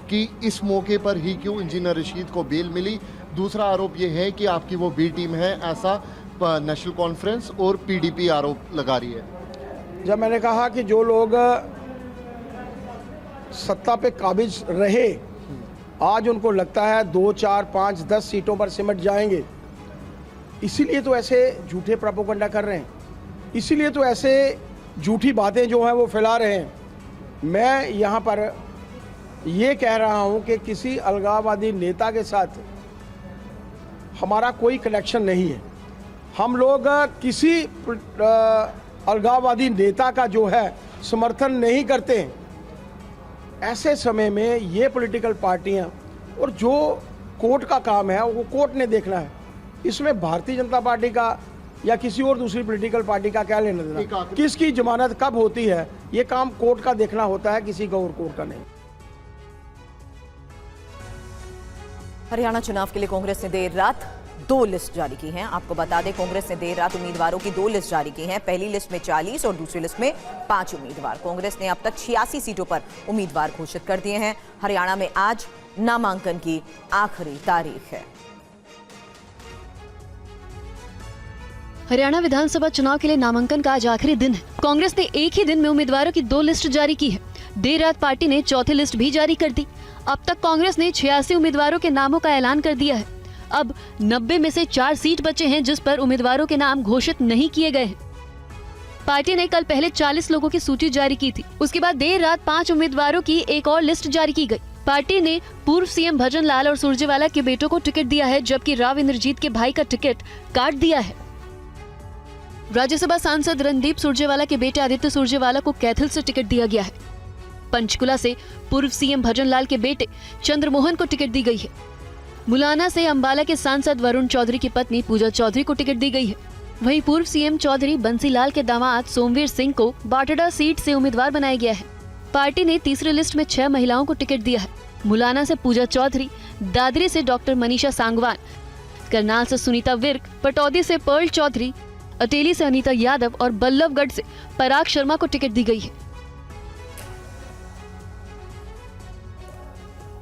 कि इस मौके पर ही क्यों इंजीनियर रशीद को बेल मिली। दूसरा आरोप ये है कि आपकी वो B टीम है, ऐसा नेशनल कॉन्फ्रेंस और PDP आरोप लगा रही है। जब मैंने कहा कि जो लोग सत्ता पे काबिज रहे आज उनको लगता है 2, 4, 5, 10 सीटों पर सिमट जाएंगे, इसीलिए तो ऐसे झूठे प्रोपेगेंडा कर रहे हैं, इसीलिए तो ऐसे झूठी बातें जो हैं वो फैला रहे हैं। मैं यहाँ पर ये कह रहा हूँ कि किसी अलगाववादी नेता के साथ हमारा कोई कनेक्शन नहीं है। हम लोग किसी अलगाववादी नेता का जो है समर्थन नहीं करते। ऐसे समय में ये पॉलिटिकल पार्टियाँ और जो कोर्ट का काम है वो कोर्ट ने देखना है। इसमें भारतीय जनता पार्टी का या किसी और दूसरी पॉलिटिकल पार्टी का क्या लेना देना, किसकी जमानत कब होती है, ये काम कोर्ट का देखना होता है, किसी का और कोर्ट का नहीं। हरियाणा चुनाव के लिए कांग्रेस ने देर रात 2 लिस्ट जारी की हैं। आपको बता दें कांग्रेस ने देर रात उम्मीदवारों की 2 लिस्ट जारी की हैं। पहली लिस्ट में 40 और दूसरी लिस्ट में 5 उम्मीदवार। कांग्रेस ने अब तक 86 सीटों पर उम्मीदवार घोषित कर दिए हैं। हरियाणा में आज नामांकन की आखिरी तारीख है। हरियाणा विधानसभा चुनाव के लिए नामांकन का आज आखिरी दिन है। कांग्रेस ने एक ही दिन में उम्मीदवारों की 2 लिस्ट जारी की है। देर रात पार्टी ने चौथी लिस्ट भी जारी कर दी। अब तक कांग्रेस ने 86 उम्मीदवारों के नामों का ऐलान कर दिया है। अब 90 में से 4 सीट बचे हैं जिस पर उम्मीदवारों के नाम घोषित नहीं किए गए हैं। पार्टी ने कल पहले 40 लोगों की सूची जारी की थी। उसके बाद देर रात 5 उम्मीदवारों की एक और लिस्ट जारी की गई। पार्टी ने पूर्व सीएम भजन लाल और सुरजेवाला के बेटों को टिकट दिया है, जबकि राव इंद्रजीत के भाई का टिकट काट दिया है। राज्यसभा सांसद रणदीप सुरजेवाला के बेटे आदित्य सुरजेवाला को कैथल से टिकट दिया गया है। पंचकुला से पूर्व सीएम भजन लाल के बेटे चंद्रमोहन को टिकट दी गई है। मुलाना से अंबाला के सांसद वरुण चौधरी की पत्नी पूजा चौधरी को टिकट दी गई है। वहीं पूर्व सीएम चौधरी बंसीलाल के दामाद सोमवीर सिंह को बाटड़ा सीट से उम्मीदवार बनाया गया है। पार्टी ने तीसरी लिस्ट में 6 महिलाओं को टिकट दिया है। मुलाना से पूजा चौधरी, दादरी से डॉक्टर मनीषा सांगवान, करनाल से सुनीता विर्क, पटौदी से पर्ल चौधरी, अटेली से अनीता यादव और बल्लभगढ़ से पराग शर्मा को टिकट दी गई है।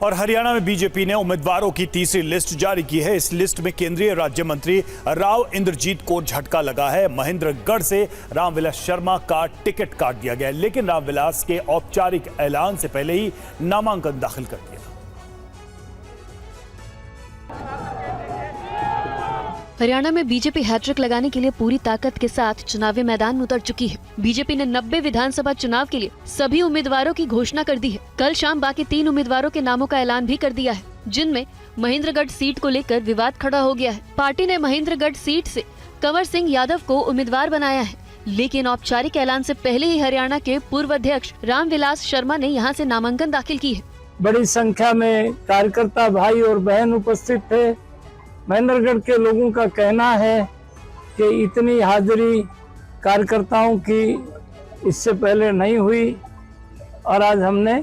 और हरियाणा में बीजेपी ने उम्मीदवारों की तीसरी लिस्ट जारी की है। इस लिस्ट में केंद्रीय राज्य मंत्री राव इंद्रजीत को झटका लगा है। महेंद्रगढ़ से रामविलास शर्मा का टिकट काट दिया गया, लेकिन रामविलास के औपचारिक ऐलान से पहले ही नामांकन दाखिल कर दिया। हरियाणा में बीजेपी हैट्रिक लगाने के लिए पूरी ताकत के साथ चुनावी मैदान में उतर चुकी है। बीजेपी ने 90 विधानसभा चुनाव के लिए सभी उम्मीदवारों की घोषणा कर दी है। कल शाम बाकी 3 उम्मीदवारों के नामों का ऐलान भी कर दिया है, जिनमें महेंद्रगढ़ सीट को लेकर विवाद खड़ा हो गया है। पार्टी ने महेंद्रगढ़ सीट से कंवर सिंह यादव को उम्मीदवार बनाया है, लेकिन औपचारिक ऐलान से पहले ही हरियाणा के पूर्व अध्यक्ष रामविलास शर्मा ने यहाँ से नामांकन दाखिल की है। बड़ी संख्या में कार्यकर्ता भाई और बहन उपस्थित थे। महेंद्रगढ़ के लोगों का कहना है कि इतनी हाजिरी कार्यकर्ताओं की इससे पहले नहीं हुई और आज हमने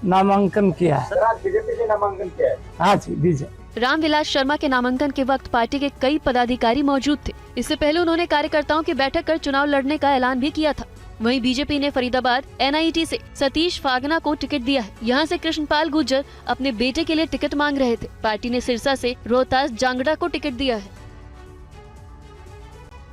नामांकन किया है। सर, आज बीजेपी ने नामांकन किया है? हाँ जी, बीजेपी। रामविलास शर्मा के नामांकन के वक्त पार्टी के कई पदाधिकारी मौजूद थे। इससे पहले उन्होंने कार्यकर्ताओं की बैठक कर चुनाव लड़ने का ऐलान भी किया था। वहीं बीजेपी ने फरीदाबाद NIT से सतीश फागना को टिकट दिया है। यहां से कृष्णपाल गुर्जर अपने बेटे के लिए टिकट मांग रहे थे। पार्टी ने सिरसा से रोहतास जांगड़ा को टिकट दिया है।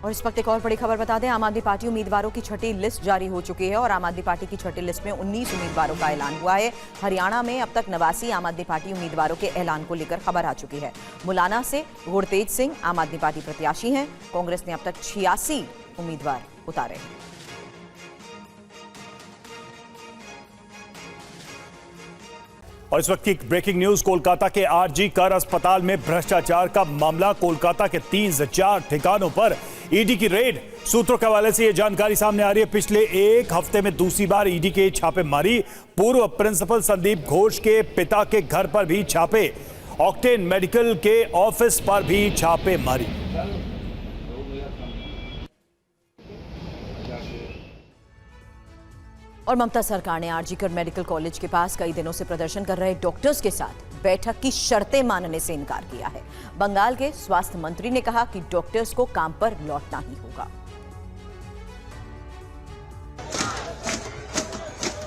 और इस वक्त एक और बड़ी खबर बता दें, आम आदमी पार्टी उम्मीदवारों की छठी लिस्ट जारी हो चुकी है और आम आदमी पार्टी की छठी लिस्ट में 19 उम्मीदवारों का ऐलान हुआ है। हरियाणा में अब तक 89 आम आदमी पार्टी उम्मीदवारों के ऐलान को लेकर खबर आ चुकी है। मुलाना से गुरतेज सिंह आम आदमी पार्टी प्रत्याशी हैं। कांग्रेस ने अब तक 86 उम्मीदवार उतारे हैं। और इस वक्त की ब्रेकिंग न्यूज, कोलकाता के RG कर अस्पताल में भ्रष्टाचार का मामला। कोलकाता के 3 ठिकानों पर ईडी की रेड। सूत्रों के हवाले से यह जानकारी सामने आ रही है। पिछले एक हफ्ते में दूसरी बार ईडी के छापेमारी। पूर्व प्रिंसिपल संदीप घोष के पिता के घर पर भी छापे। ऑक्टेन मेडिकल के ऑफिस पर भी छापेमारी। और ममता सरकार ने RG कर मेडिकल कॉलेज के पास कई दिनों से प्रदर्शन कर रहे डॉक्टर्स के साथ बैठक की शर्तें मानने से इनकार किया है। बंगाल के स्वास्थ्य मंत्री ने कहा कि डॉक्टर्स को काम पर लौटना ही होगा।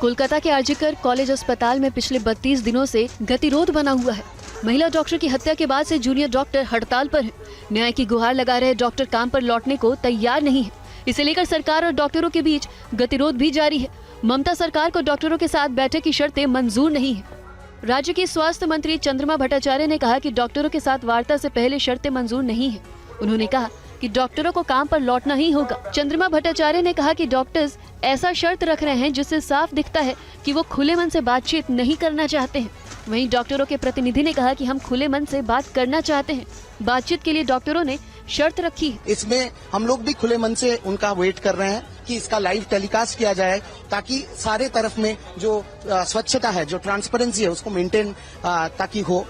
कोलकाता के RG कर कॉलेज अस्पताल में पिछले 32 दिनों से गतिरोध बना हुआ है। महिला डॉक्टर की हत्या के बाद से जूनियर डॉक्टर हड़ताल पर हैं। न्याय की गुहार लगा रहे डॉक्टर काम पर लौटने को तैयार नहीं है। इसे लेकर सरकार और डॉक्टरों के बीच गतिरोध भी जारी है। ममता सरकार को डॉक्टरों के साथ बैठक की शर्तें मंजूर नहीं है। राज्य की स्वास्थ्य मंत्री चंद्रमा भट्टाचार्य ने कहा कि डॉक्टरों के साथ वार्ता से पहले शर्तें मंजूर नहीं है। उन्होंने कहा कि डॉक्टरों को काम पर लौटना ही होगा। चंद्रमा भट्टाचार्य ने कहा कि डॉक्टर्स ऐसा शर्त रख रहे हैं जिससे साफ दिखता है कि वो खुले मन से बातचीत नहीं करना चाहते हैं। वहीं डॉक्टरों के प्रतिनिधि ने कहा कि हम खुले मन से बात करना चाहते हैं। बातचीत के लिए डॉक्टरों ने शर्त रखी है। इसमें हम लोग भी खुले मन से उनका वेट कर रहे हैं कि इसका लाइव टेलीकास्ट किया जाए, ताकि सारे तरफ में जो स्वच्छता है, जो ट्रांसपेरेंसी है, उसको मेंटेन ताकि हो।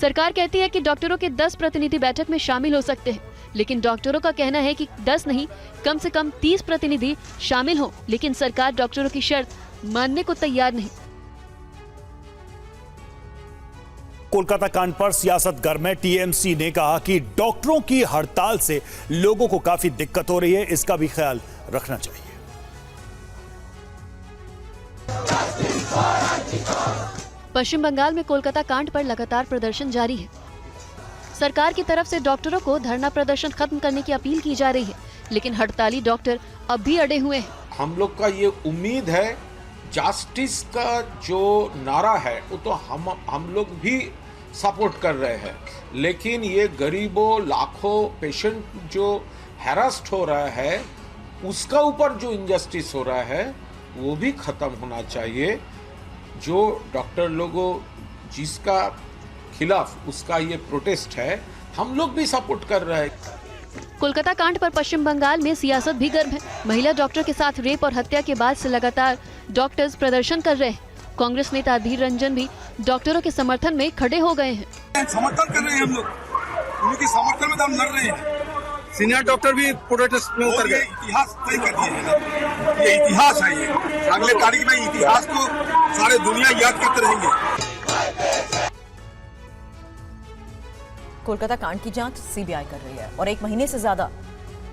सरकार कहती है कि डॉक्टरों के 10 प्रतिनिधि बैठक में शामिल हो सकते हैं, लेकिन डॉक्टरों का कहना है कि 10 नहीं, कम से कम 30 प्रतिनिधि शामिल हों। लेकिन सरकार डॉक्टरों की शर्त मानने को तैयार नहीं। कोलकाता कांड पर सियासत गर्म है। TMC ने कहा कि डॉक्टरों की हड़ताल से लोगों को काफी दिक्कत हो रही है, इसका भी ख्याल रखना चाहिए। पश्चिम बंगाल में कोलकाता कांड पर लगातार प्रदर्शन जारी है। सरकार की तरफ से डॉक्टरों को धरना प्रदर्शन खत्म करने की अपील की जा रही है, लेकिन हड़ताली डॉक्टर अब भी अड़े हुए हैं। हम लोग का ये उम्मीद है जस्टिस का जो नारा है वो तो हम लोग भी सपोर्ट कर रहे हैं, लेकिन ये गरीबों लाखों पेशेंट जो हैरास्ड हो रहा है उसका ऊपर जो इनजस्टिस हो रहा है वो भी खत्म होना चाहिए। जो डॉक्टर लोगों जिसका खिलाफ उसका ये प्रोटेस्ट है हम लोग भी सपोर्ट कर रहे हैं। कोलकाता कांड पर पश्चिम बंगाल में सियासत भी गर्म है। महिला डॉक्टर के साथ रेप और हत्या के बाद से लगातार डॉक्टर्स प्रदर्शन कर रहे हैं। कांग्रेस नेता अधीर रंजन भी डॉक्टरों के समर्थन में खड़े हो गए हैं। समर्थन कर रहे हैं हम लोग, उनके समर्थन में तो हम लड़ रहे हैं। सीनियर डॉक्टर भी प्रोटेस्ट में उतर गए। इतिहास तय कर दिया, ये इतिहास है। ये अगले तारीख में इतिहास को सारे दुनिया याद करते रहेंगे। कोलकाता कांड की जांच सीबीआई कर रही है और 1 महीने से ज्यादा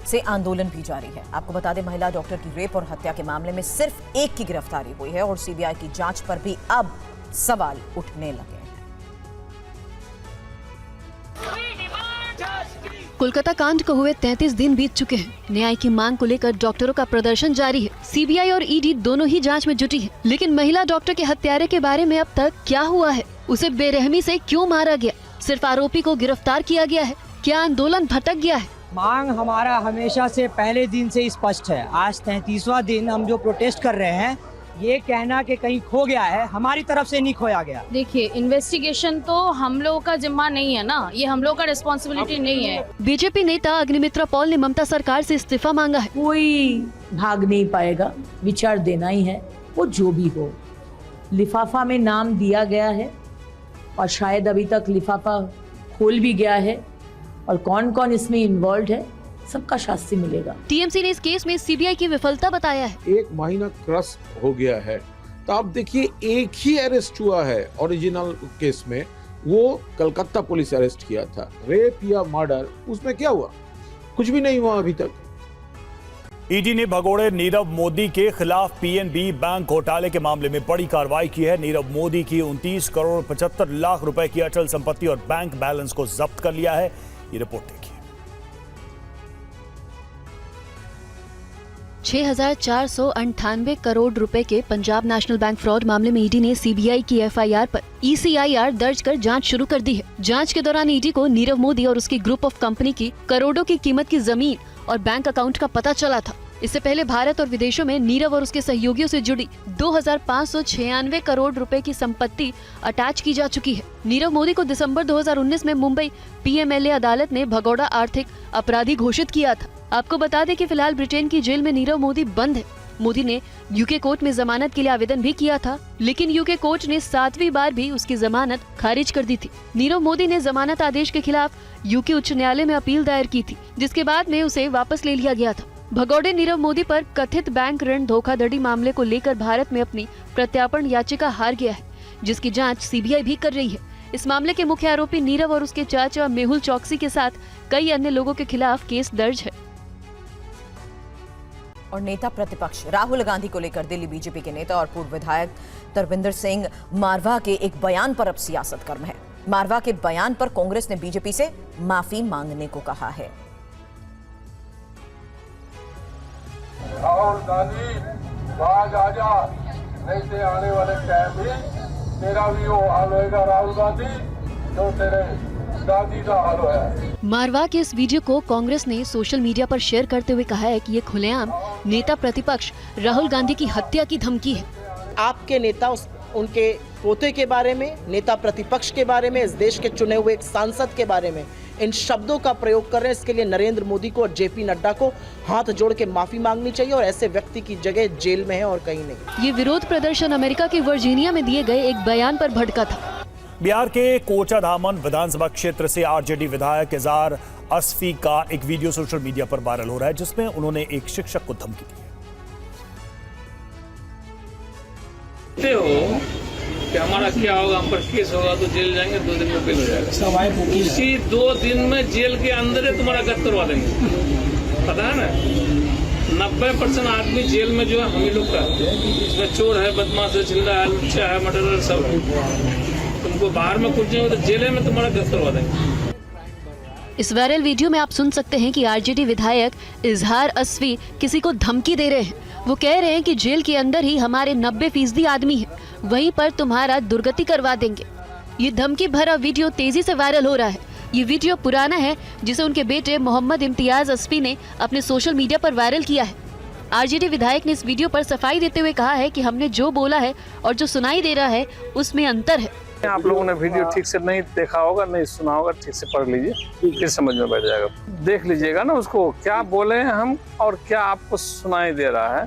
से आंदोलन भी जारी है। आपको बता दें, महिला डॉक्टर की रेप और हत्या के मामले में सिर्फ एक की गिरफ्तारी हुई है और सीबीआई की जांच पर भी अब सवाल उठने लगे हैं। कोलकाता कांड को हुए 33 दिन बीत चुके हैं। न्याय की मांग को लेकर डॉक्टरों का प्रदर्शन जारी है। सीबीआई और ईडी दोनों ही जांच में जुटी है, लेकिन महिला डॉक्टर के हत्यारे के बारे में अब तक क्या हुआ है? उसे बेरहमी से क्यों मारा गया? सिर्फ आरोपी को गिरफ्तार किया गया है? क्या आंदोलन भटक गया है? मांग हमारा हमेशा से पहले दिन से स्पष्ट है। आज 33वां दिन हम जो प्रोटेस्ट कर रहे हैं, ये कहना कि कहीं खो गया है, हमारी तरफ से नहीं खोया गया। देखिए, इन्वेस्टिगेशन तो हम लोगों का जिम्मा नहीं है ना, ये हम लोग का रिस्पॉन्सिबिलिटी नहीं है। बीजेपी नेता अग्निमित्रा पॉल ने ममता सरकार से इस्तीफा मांगा है। कोई भाग नहीं पाएगा, विचार देना ही है, वो जो भी हो। लिफाफा में नाम दिया गया है और शायद अभी तक लिफाफा खोल भी गया है और कौन कौन इसमें इन्वॉल्व है सबका शास्ति मिलेगा। टीएमसी ने इस केस में सीबीआई की विफलता बताया है। 1 महीना क्रॉस हो गया है, तो आप देखिए एक ही अरेस्ट हुआ है ओरिजिनल केस में, वो कलकत्ता पुलिस अरेस्ट किया था। रेप या मर्डर उसमें क्या हुआ? कुछ भी नहीं हुआ अभी तक। ईडी ने भगोड़े नीरव मोदी के खिलाफ पीएनबी बैंक घोटाले के मामले में बड़ी कार्रवाई की है। नीरव मोदी की 29 करोड़ 75 लाख रुपए की अचल संपत्ति और बैंक बैलेंस को जब्त कर लिया है। ये रिपोर्ट देखिए। 6,498 करोड़ रुपए के पंजाब नेशनल बैंक फ्रॉड मामले में ईडी ने सीबीआई की एफआईआर पर ECIR दर्ज कर जांच शुरू कर दी है। जांच के दौरान ईडी को नीरव मोदी और उसकी ग्रुप ऑफ कंपनी की करोड़ों की कीमत की जमीन और बैंक अकाउंट का पता चला था। इससे पहले भारत और विदेशों में नीरव और उसके सहयोगियों से जुड़ी 2,596 करोड़ रुपए की संपत्ति अटैच की जा चुकी है। नीरव मोदी को दिसंबर 2019 में मुंबई PMLA अदालत ने भगोड़ा आर्थिक अपराधी घोषित किया था। आपको बता दें कि फिलहाल ब्रिटेन की जेल में नीरव मोदी बंद है। मोदी ने यूके कोर्ट में जमानत के लिए आवेदन भी किया था, लेकिन यूके कोर्ट ने 7वीं बार भी उसकी जमानत खारिज कर दी थी। नीरव मोदी ने जमानत आदेश के खिलाफ यूके उच्च न्यायालय में अपील दायर की थी, जिसके बाद में उसे वापस ले लिया गया था। भगोड़े नीरव मोदी पर कथित बैंक ऋण धोखाधड़ी मामले को लेकर भारत में अपनी प्रत्यार्पण याचिका हार गया है, जिसकी जांच सीबीआई भी कर रही है। इस मामले के मुख्य आरोपी नीरव और उसके चाचा मेहुल चौकसी के साथ कई अन्य लोगों के खिलाफ केस दर्ज है। और नेता प्रतिपक्ष राहुल गांधी को लेकर दिल्ली बीजेपी के नेता और पूर्व विधायक तरविंदर सिंह मारवा के एक बयान पर अब सियासत गर्म है। मारवा के बयान पर कांग्रेस ने बीजेपी से माफी मांगने को कहा है। राहुल गांधी बाज आजा, नहीं से आने वाले टाइम में तेरा भी वो हाल होएगा राहुल गांधी, जो तेरे दादी का हाल है। मारवा के इस वीडियो को कांग्रेस ने सोशल मीडिया पर शेयर करते हुए कहा है कि ये खुलेआम नेता प्रतिपक्ष राहुल गांधी की हत्या की धमकी है। आपके नेता उनके पोते के बारे में, नेता प्रतिपक्ष के बारे में, इस देश के चुने हुए एक सांसद के बारे में इन शब्दों का प्रयोग कर रहे हैं। इसके लिए नरेंद्र मोदी को और JP नड्डा को हाथ जोड़ के माफी मांगनी चाहिए और ऐसे व्यक्ति की जगह जेल में है और कहीं नहीं। ये विरोध प्रदर्शन अमेरिका के वर्जीनिया में दिए गए एक बयान पर भड़का था। बिहार के कोचाधामन विधानसभा क्षेत्र से RJD विधायक इजार असफी का एक वीडियो सोशल मीडिया पर वायरल हो रहा है, जिसमें उन्होंने एक शिक्षक को धमकी दी है। हो कि हमारा क्या होगा, हम पर केस होगा तो जेल जाएंगे, 2 दिन में बेल हो जाएगा। उसी 2 दिन में जेल के अंदर ही तुम्हारा गत करवा देंगे। पता है ना, 90% आदमी जेल में जो है हम ही लोग का, इसमें चोर है, बदमाश है, चिल्ला है, लुच्चा है, मर्डरर सब है। तुमको बाहर में कुछ नहीं हो तो जेल में तुम्हारा गत करवा देंगे। इस वायरल वीडियो में आप सुन सकते हैं कि आरजेडी विधायक इजहार अस्वी किसी को धमकी दे रहे हैं। वो कह रहे हैं कि जेल के अंदर ही हमारे 90% आदमी हैं, वहीं पर तुम्हारा दुर्गति करवा देंगे। ये धमकी भरा वीडियो तेजी से वायरल हो रहा है। ये वीडियो पुराना है जिसे उनके बेटे मोहम्मद इम्तियाज अस्वी ने अपने सोशल मीडिया पर वायरल किया है। आरजेडी विधायक ने इस वीडियो पर सफाई देते हुए कहा है कि हमने जो बोला है और जो सुनाई दे रहा है उसमें अंतर है। आप लोगों ने वीडियो ठीक से नहीं देखा होगा, नहीं सुना होगा, ठीक से पढ़ लीजिए, फिर समझ में बैठ जाएगा। देख लीजिएगा ना उसको, क्या बोले हैं हम और क्या आपको सुनाई दे रहा है,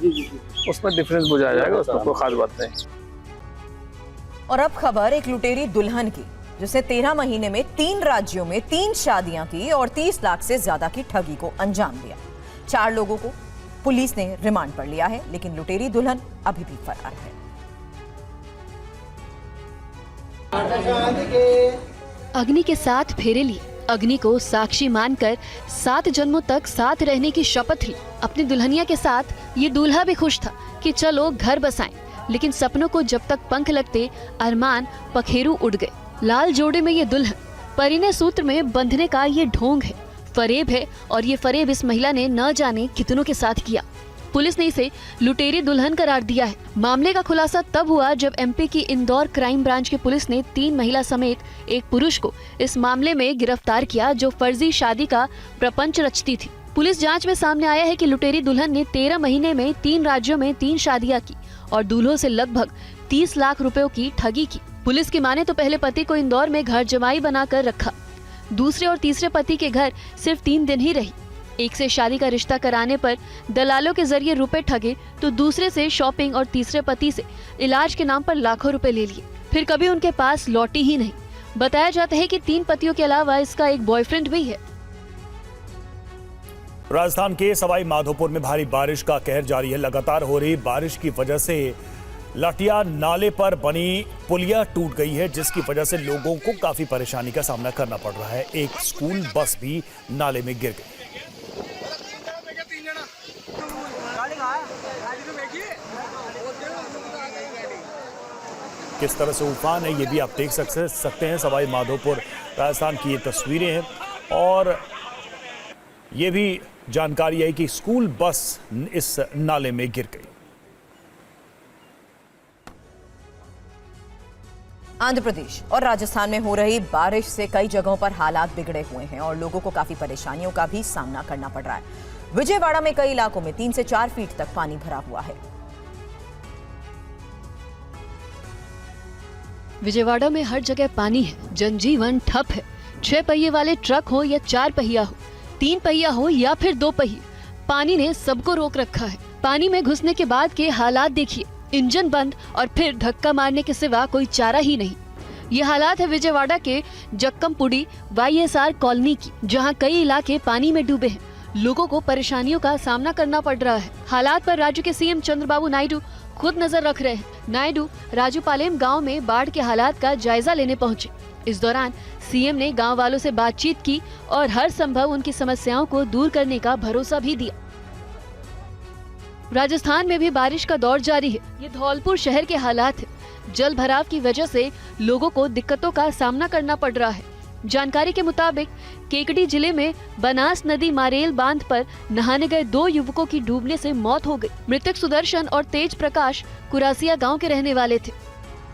उसमें डिफरेंस बुझा जाएगा, उसमें कोई खास बात नहीं। और अब खबर एक लुटेरी दुल्हन की, जिसने 13 महीने में 3 राज्यों में 3 शादियां की और 30 लाख से ज्यादा की ठगी को अंजाम दिया। 4 लोगों को पुलिस ने रिमांड पर लिया है, लेकिन लुटेरी दुल्हन अभी भी फरार है। अग्नि के साथ फेरे लिए, अग्नि को साक्षी मानकर 7 जन्मों तक साथ रहने की शपथ ली। अपनी दुल्हनिया के साथ ये दूल्हा भी खुश था कि चलो घर बसाएं, लेकिन सपनों को जब तक पंख लगते अरमान पखेरु उड़ गए। लाल जोड़े में ये दुल्हन, परिणय सूत्र में बंधने का ये ढोंग है, फरेब है, और ये फरेब इस महिला ने न जाने कितनों के साथ किया। पुलिस ने इसे लुटेरी दुल्हन करार दिया है। मामले का खुलासा तब हुआ जब एमपी की इंदौर क्राइम ब्रांच की पुलिस ने 3 महिला समेत एक पुरुष को इस मामले में गिरफ्तार किया, जो फर्जी शादी का प्रपंच रचती थी। पुलिस जांच में सामने आया है कि लुटेरी दुल्हन ने 13 महीने में 3 राज्यों में 3 शादियां की और दूल्हों से लगभग 30 लाख रुपयों की ठगी की। पुलिस की माने तो पहले पति को इंदौर में घर जमाई बनाकर रखा, दूसरे और तीसरे पति के घर सिर्फ 3 दिन ही रही। एक से शादी का रिश्ता कराने पर दलालों के जरिए रुपए ठगे, तो दूसरे से शॉपिंग और तीसरे पति से इलाज के नाम पर लाखों रुपए ले लिए, फिर कभी उनके पास लौटी ही नहीं। बताया जाता है कि 3 पतियों के अलावा इसका एक बॉयफ्रेंड भी है। राजस्थान के सवाई माधोपुर में भारी बारिश का कहर जारी है। लगातार हो रही बारिश की वजह से लाटिया नाले पर बनी पुलिया टूट गई है, जिसकी वजह से लोगों को काफी परेशानी का सामना करना पड़ रहा है। एक स्कूल बस भी नाले में गिर गई। किस तरह से उफान है ये भी आप देख सकते हैं। सवाई माधोपुर राजस्थान की ये तस्वीरें हैं और ये भी जानकारी है कि स्कूल बस इस नाले में गिर गई। आंध्र प्रदेश और राजस्थान में हो रही बारिश से कई जगहों पर हालात बिगड़े हुए हैं और लोगों को काफी परेशानियों का भी सामना करना पड़ रहा है। विजयवाड़ा में कई इलाकों में 3 से 4 फीट तक पानी भरा हुआ है। विजयवाड़ा में हर जगह पानी है, जनजीवन ठप है। 6 पहिए वाले ट्रक हो या 4 पहिया हो, 3 पहिया हो या फिर 2 पहिए, पानी ने सबको रोक रखा है। पानी में घुसने के बाद के हालात देखिए, इंजन बंद और फिर धक्का मारने के सिवा कोई चारा ही नहीं। ये हालात है विजयवाड़ा के जक्कमपुड़ी YSR कॉलोनी की, जहां कई इलाके पानी में डूबे हैं। लोगों को परेशानियों का सामना करना पड़ रहा है। हालात पर राज्य के सीएम चंद्रबाबू नायडू खुद नजर रख रहे हैं। नायडू राजूपालेम गांव में बाढ़ के हालात का जायजा लेने पहुंचे। इस दौरान सीएम ने गांव वालों से बातचीत की और हर संभव उनकी समस्याओं को दूर करने का भरोसा भी दिया। राजस्थान में भी बारिश का दौर जारी है। ये धौलपुर शहर के हालात है। जल भराव की वजह से लोगों को दिक्कतों का सामना करना पड़ रहा है। जानकारी के मुताबिक केकडी जिले में बनास नदी मारेल बांध पर नहाने गए 2 युवकों की डूबने से मौत हो गई। मृतक सुदर्शन और तेज प्रकाश कुरासिया गांव के रहने वाले थे।